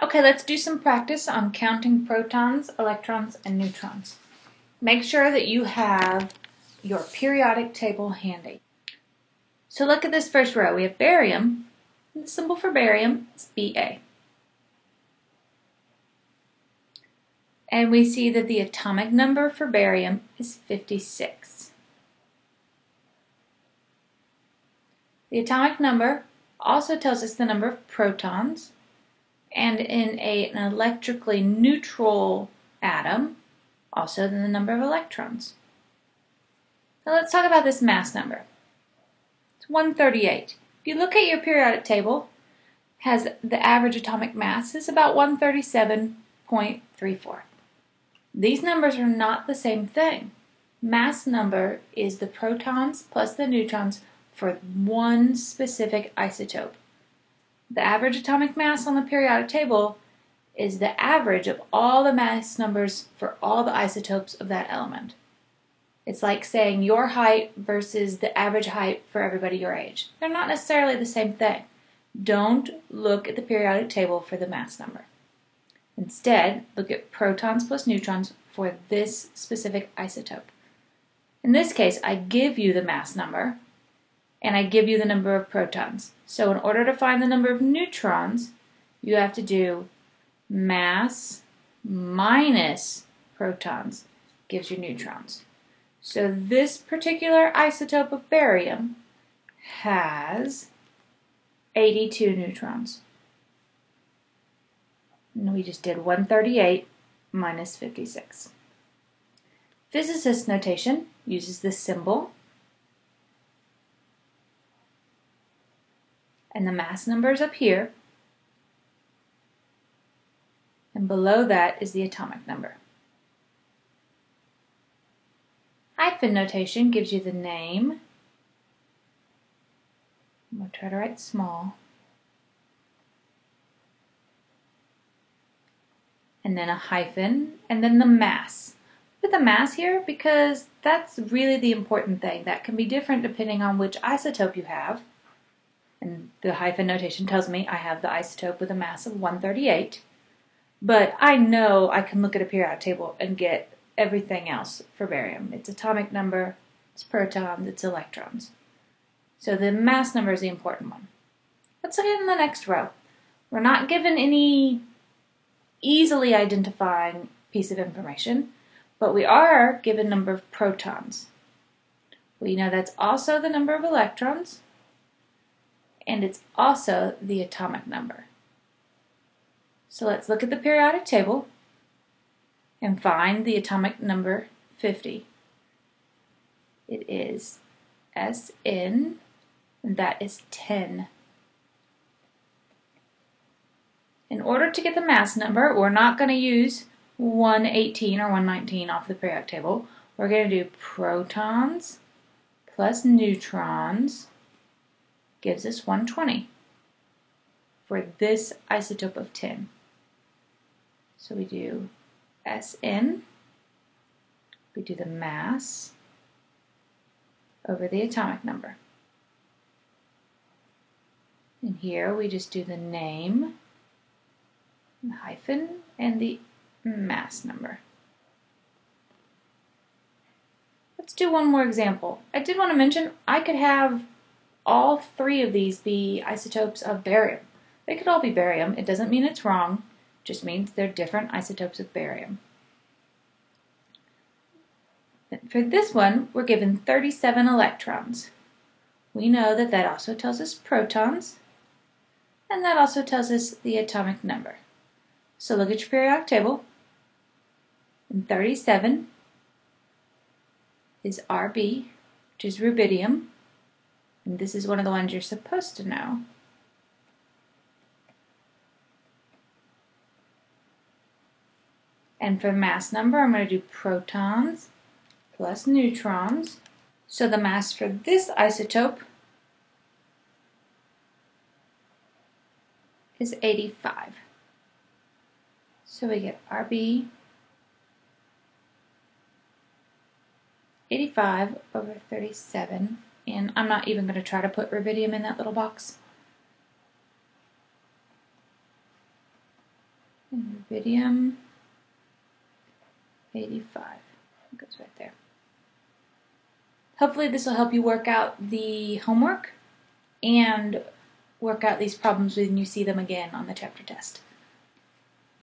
Okay, let's do some practice on counting protons, electrons, and neutrons. Make sure that you have your periodic table handy. So look at this first row. We have barium, and the symbol for barium is Ba. And we see that the atomic number for barium is 56. The atomic number also tells us the number of protons, and in an electrically neutral atom, also the number of electrons. Now let's talk about this mass number. It's 138. If you look at your periodic table, has the average atomic mass is about 137.34. These numbers are not the same thing. Mass number is the protons plus the neutrons for one specific isotope. The average atomic mass on the periodic table is the average of all the mass numbers for all the isotopes of that element. It's like saying your height versus the average height for everybody your age. They're not necessarily the same thing. Don't look at the periodic table for the mass number. Instead, look at protons plus neutrons for this specific isotope. In this case, I give you the mass number, and I give you the number of protons. So in order to find the number of neutrons, you have to do mass minus protons gives you neutrons. So this particular isotope of barium has 82 neutrons. And we just did 138 minus 56. Physicist notation uses this symbol, and the mass number is up here, and below that is the atomic number. Hyphen notation gives you the name. I'm going to try to write small. And then a hyphen, and then the mass. Put the mass here because that's really the important thing. That can be different depending on which isotope you have. And the hyphen notation tells me I have the isotope with a mass of 138. But I know I can look at a periodic table and get everything else for barium. Its atomic number, its protons, its electrons. So the mass number is the important one. Let's look at it in the next row. We're not given any easily identifying piece of information, but we are given number of protons. We know that's also the number of electrons, and it's also the atomic number. So let's look at the periodic table and find the atomic number 50. It is Sn, and that is 10. In order to get the mass number, we're not going to use 118 or 119 off the periodic table. We're going to do protons plus neutrons gives us 120 for this isotope of 10. So we do Sn, we do the mass over the atomic number. And here we just do the name, the hyphen, and the mass number. Let's do one more example. I did want to mention I could have all three of these be isotopes of barium. They could all be barium. It doesn't mean it's wrong. It just means they're different isotopes of barium. For this one, we're given 37 electrons. We know that that also tells us protons, and that also tells us the atomic number. So look at your periodic table, and 37 is Rb, which is rubidium, and this is one of the ones you're supposed to know. And for mass number, I'm going to do protons plus neutrons. So the mass for this isotope is 85. So we get Rb 85 over 37, and I'm not even going to try to put rubidium in that little box. And rubidium 85. It goes right there. Hopefully this will help you work out the homework and work out these problems when you see them again on the chapter test.